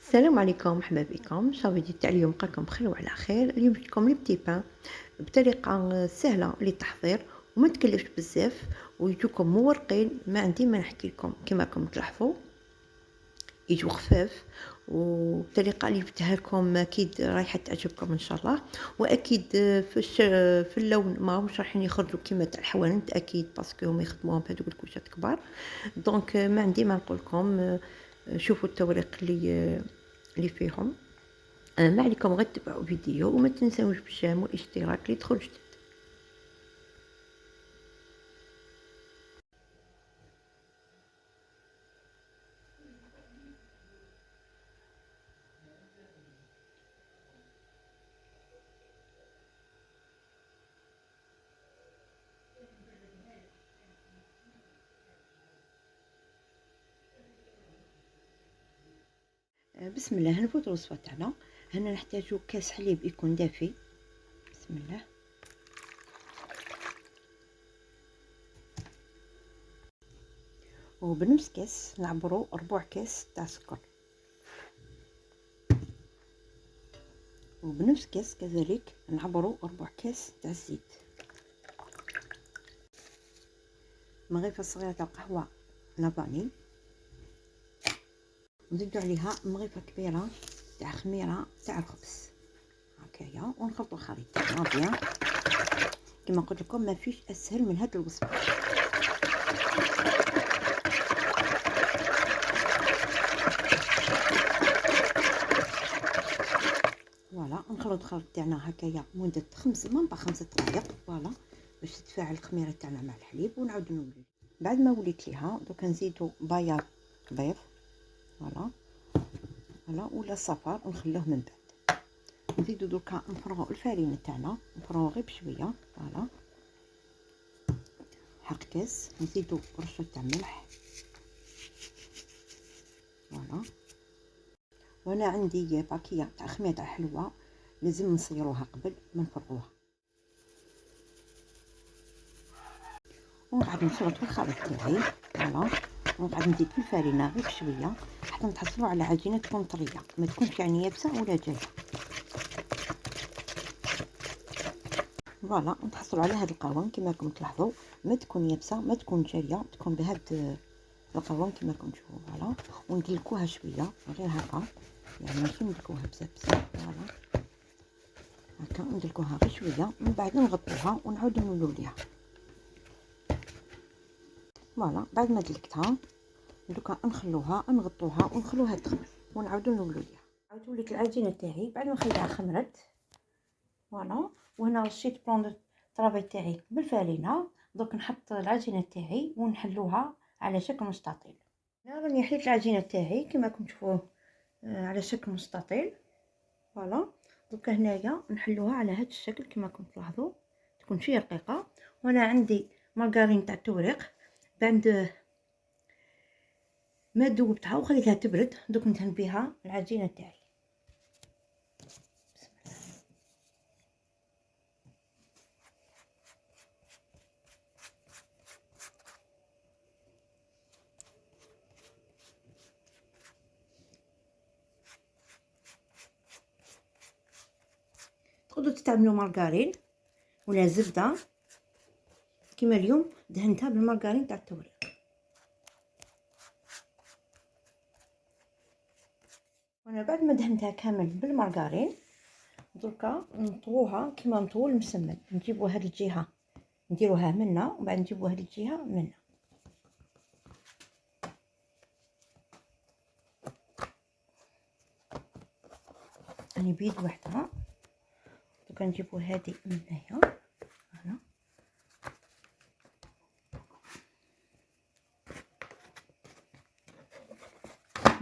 السلام عليكم، مرحبا بكم. إن شاء الله الفيديو تاع اليوم لقاكم بخير وعلى خير. اليوم جبت لكم لي بتي بان بطريقة سهلة للتحضير وما تكلفش بزاف ويجوكم مورقين. ما عندي ما نحكي لكم، كما راكم تلاحظوا يجوا خفاف وبطريقة اللي جبتها لكم أكيد رايحة تعجبكم إن شاء الله. وأكيد في اللون ماهمش رايحين يخرجوا كيما تاع الحوانت أكيد، باسكو هما يخدموهم بهذوك الكوشات كبار. دونك ما عندي ما نقول لكم، شوفوا التوريق اللي فيهم. ما عليكم غير تبعوا الفيديو وما تنساوش بالجيم والاشتراك ليدخل جديد. بسم الله، هنفوت الوصفه تاعنا. هنا نحتاجو كاس حليب يكون دافي. بسم الله. وبنفس كاس نعبرو ربع كاس تاع سكر، وبنفس كاس كذلك نعبرو ربع كاس تاع الزيت. مغرفه صغيره تاع قهوه لافاني، نزيدو عليها مغرفه كبيره تاع خميره تاع الخبز هكايا، ونخلطو الخليط تاعنا بيان. كما قلت لكم ما فيش اسهل من هاد الوصفه. فوالا نخلط الخليط تاعنا هكايا مده مام 5 دقائق، فوالا باش تتفاعل الخميره تاعنا مع الحليب. ونعاود نولي بعد ما وليت ليها دوكا نزيدو بياض بيض، فوالا ولا صفار ونخلوه من بعد. نزيدو دوكا نفرغو الفرينه تاعنا، نفرغو غير بشويه، فوالا حق كاس. نزيدو رشه تاع ملح، فوالا. وانا عندي باكيه تاع خميره حلوه لازم نصيروها قبل ما نفرغوها. ونقعد نخلط في الخليط تاعي، فوالا. ونقعد نزيد في الفرينه غير بشويه حتى نحصلوا على عجينه تكون طريه، ما تكونش يعني يابسه ولا جافه. فوالا نتحصلوا على هذا القوام كما راكم تلاحظوا، ما تكون يابسه ما تكون جاريه، تكون بهذا القوام كما راكم تشوفوا. فوالا وندلكوها شويه غير هكا، يعني ماشي ندلكوها بزاف بزاف، فوالا هكا ندلكوها غير شويه. من بعد نغطوها ونعاودو نولو ليها. فوالا بعد ما دلكتها دوكا نخلوها نغطوها ونخلوها تخمر ونعاودو نولو ليها. عاود وليت العجينه تاعي بعد ما خليتها خمرت، فوالا. وهنا رشيت بلون دو طرافاي تاعي بالفرينه. دوك نحط العجينه تاعي ونحلوها على شكل مستطيل. هنا راني حليت العجينه تاعي كما راكم تشوفوا، على شكل مستطيل، فوالا. دوكا هنايا نحلوها على هذا الشكل كما راكم تلاحظوا، تكون شويه رقيقه. وانا عندي مارغرين تاع التوريق، بعد ما ذوبتها وخليتها تبرد دوك ندهن بها العجينه تاعي. تقدروا تستعملوا مارغرين ولا زبده، كيما اليوم دهنتها بالمارغرين تاع التوريق. وانا بعد ما دهنتها كامل بالمارغرين دركا نطووها كيما نطوو المسمن. نجيبوا هاد الجهه نديروها منا ومن بعد نجيبوا هاد الجهه منا. راني بيد وحده. دركا نجيبوا هادي من هنايا، فوالا.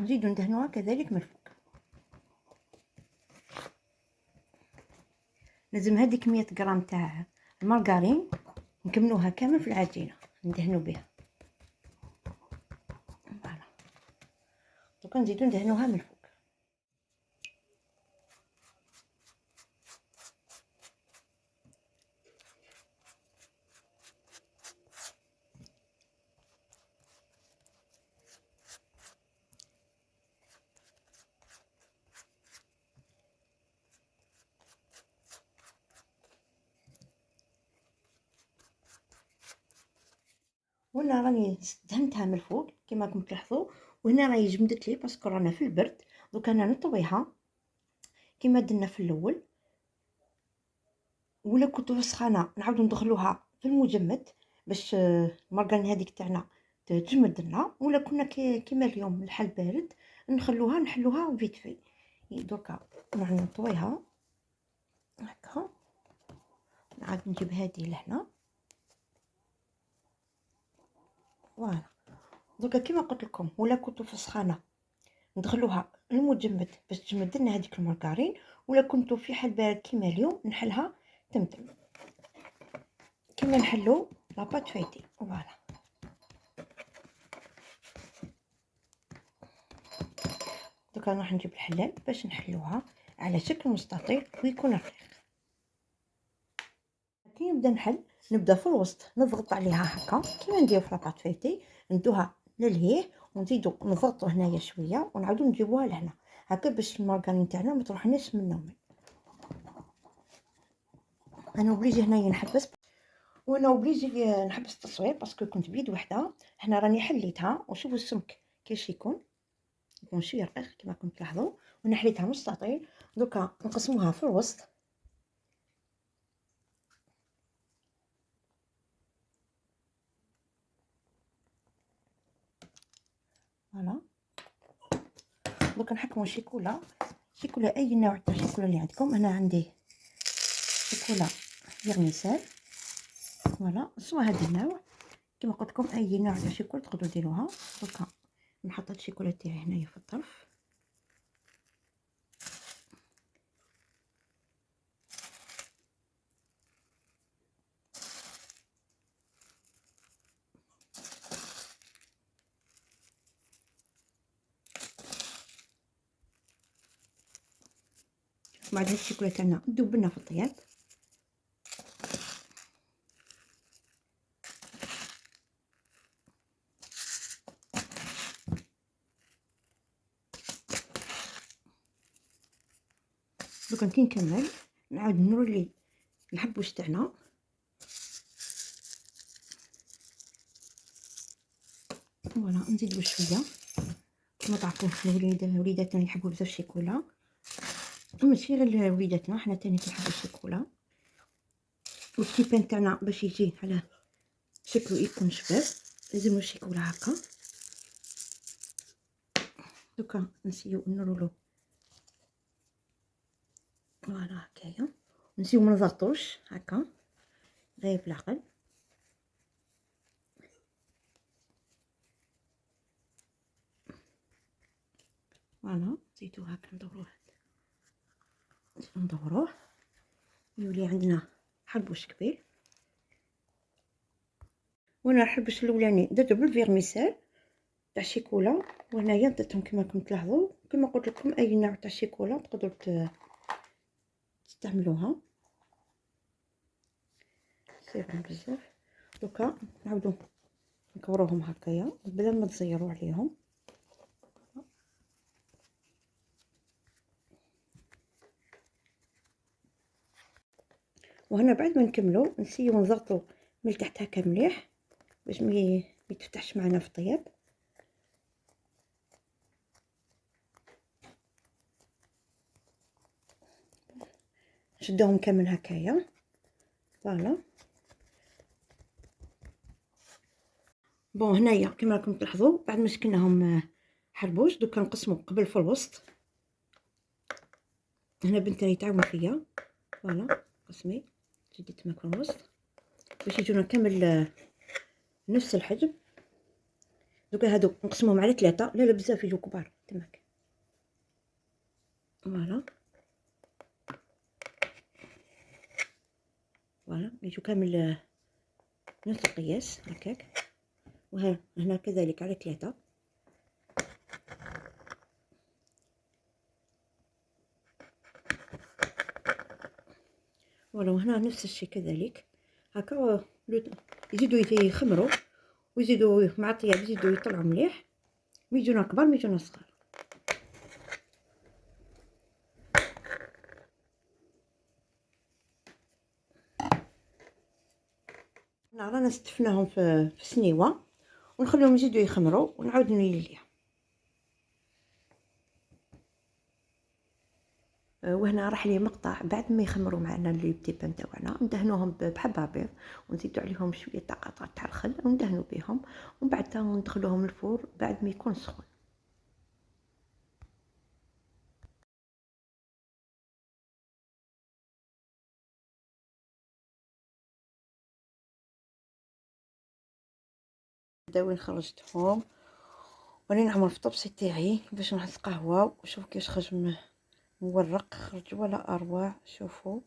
نزيدو ندهنوها كذلك من الفوق. لازم هذه كميه غرام تاع المارغرين نكملوها كامل في العجينه ندهنو بها، فوالا. دوكا نزيدو ندهنوها من الفوق. وهنا راني دهنتها من الفوق كما راكم تلاحظوا، وهنا راهي جمدت لي باسكو رانا في البرد. دوك انا نطويها كما درنا في الاول، ولا كنتو سخانه نعاودو ندخلوها في المجمد باش المارغرين هذيك تاعنا تجمد لنا، ولا كنا كيما اليوم الحال بارد نحلوها فيت في. دركا نروح نطويها هكا، نعاود نجيب هذه لهنا. فوالا دركا كيما قلت لكم، ولا كنتو في السخانه ندخلوها المجمد باش تجمد لنا هذيك المارغرين، ولا كنتو في حال بارد كيما اليوم نحلها تمتم كيما نحلو لاباط فايتي. فوالا دوكا نروح نجيب الحلال باش نحلوها على شكل مستطيل ويكون رقيق. كي نبدا نحل نبدا في الوسط نضغط عليها هكا كيما نديرو في لاباط فايتي، ندوها للهيه ونزيدو نضغطو هنايا شويه ونعاودو نجيبوها لهنا هكا باش المارغرين تاعنا ما تروحناش منا ومن. انا اوبليجي هنايا نحبس، وانا اوبليجي نحبس التصوير باسكو كنت بيد وحده. هنا راني حليتها وشوفوا السمك كيفاش يكون شويه رقيق كما راكم تلاحظوا، وانا حليتها مستطيل. دوكا نقسموها في الوسط. فوالا دوكا نحكموا شيكولا اي نوع تاع شيكولا اللي عندكم. انا عندي شيكولا فيرميسيل، فوالا سوا هذا النوع كما قلت لكم، اي نوع تاع شيكولا تقدروا ديروها. دوكا نحط الشيكولا تاعي هنايا في الطرف. بعد الشيكولا تاعنا ذوبنا في الطياب. دوكا كي نكمل نعاود نوري الحبوش تاعنا. فوالا نزيدو شويه كما تعرفون وليداتنا يحبوا بزاف الشيكولا، ماشي غير وليداتنا حنا تاني كنحبوا الشيكولا. والتيبان تاعنا باش يجي على شكله يكون شباب لازم الشيكولا هكا. دوكا نسيو نرولو فوالا هكايا، نسيو منضغطوش هكا غير بالعقل. فوالا نزيدو هكا ندوروه يولي عندنا حربوش كبير. وانا الحربوش الاولاني درتو بالفيرميسيل تاع الشيكولا، وهنايا درتهم كما راكم تلاحظوا. كما قلت لكم اي نوع تاع الشيكولا تقدروا تستعملوها سيرهم بزاف. دوكا نعاودو نكوروهم هكايا بلا ما تزيروا عليهم. وهنا بعد ما نكملو نسيو نضغطو من تحت هكا مليح باش ما يتفتحش معنا في الطياب. نشدوهم كامل هكايا. فوالا بون هنايا كما راكم تلاحظوا بعد ما شكلناهم حربوش دوكا نقسمو قبل في الوسط. هنا بنتي تعاون فيا. فوالا قسمي جدي تماك في الوسط باش يجونا كامل نفس الحجم. دوكا هادو نقسموهم على 3، لا بزاف يجو كبار تماك. فوالا فوالا يجو كامل نفس القياس هكاك. وها هنا كذلك على 3. فوالا وهنا نفس الشيء كذلك هكا. يزيدوا يخمروا ويزيدوا مع الطياب يزيدوا يطلعوا مليح، ويجونا كبار ويجونا صغار. هنا رانا استفناهم في سنيوه ونخليهم يزيدوا يخمروا ونعاود نولي ليها. وهنا راح لي مقطع بعد ما يخمروا معنا لي بتي بان تاعنا، ندهنوهم بحبة بيض ونزيدو عليهم شوية تاع قطع تاع الخل وندهنو بيهم، ومن بعد ندخلوهم الفور بعد ما يكون سخون. هدا وين خرجتهم وراني نعمل في الطبسي تاعي باش نحط قهوة، وشوف كيفاش خرج مورق، خرج ولا اروع. شوفوا،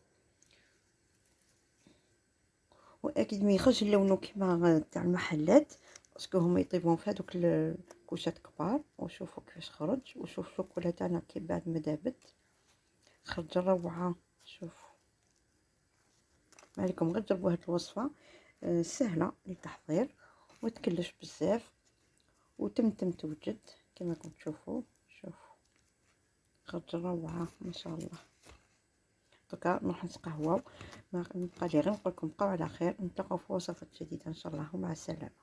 واكيد ما يخرج لونه كيما تاع المحلات باسكو هما يطيبون في هذوك الكوشات كبار. وشوفوا كيفاش خرج، وشوف الشوكولا تاعنا كي بعد ما دابت خرج روعه. شوفوا، ما عليكم غير تجربوا هذه الوصفه، سهله للتحضير وتكلش بزاف وتمتم توجد كما راكم تشوفوا. شوفوا خرج روعه ما شاء الله. دوكا نروح نتقهواو، ما نبقى لي غير نقول لكم بقاو على خير، نتلاقاو في وصفات جديده ان شاء الله، ومع السلامه.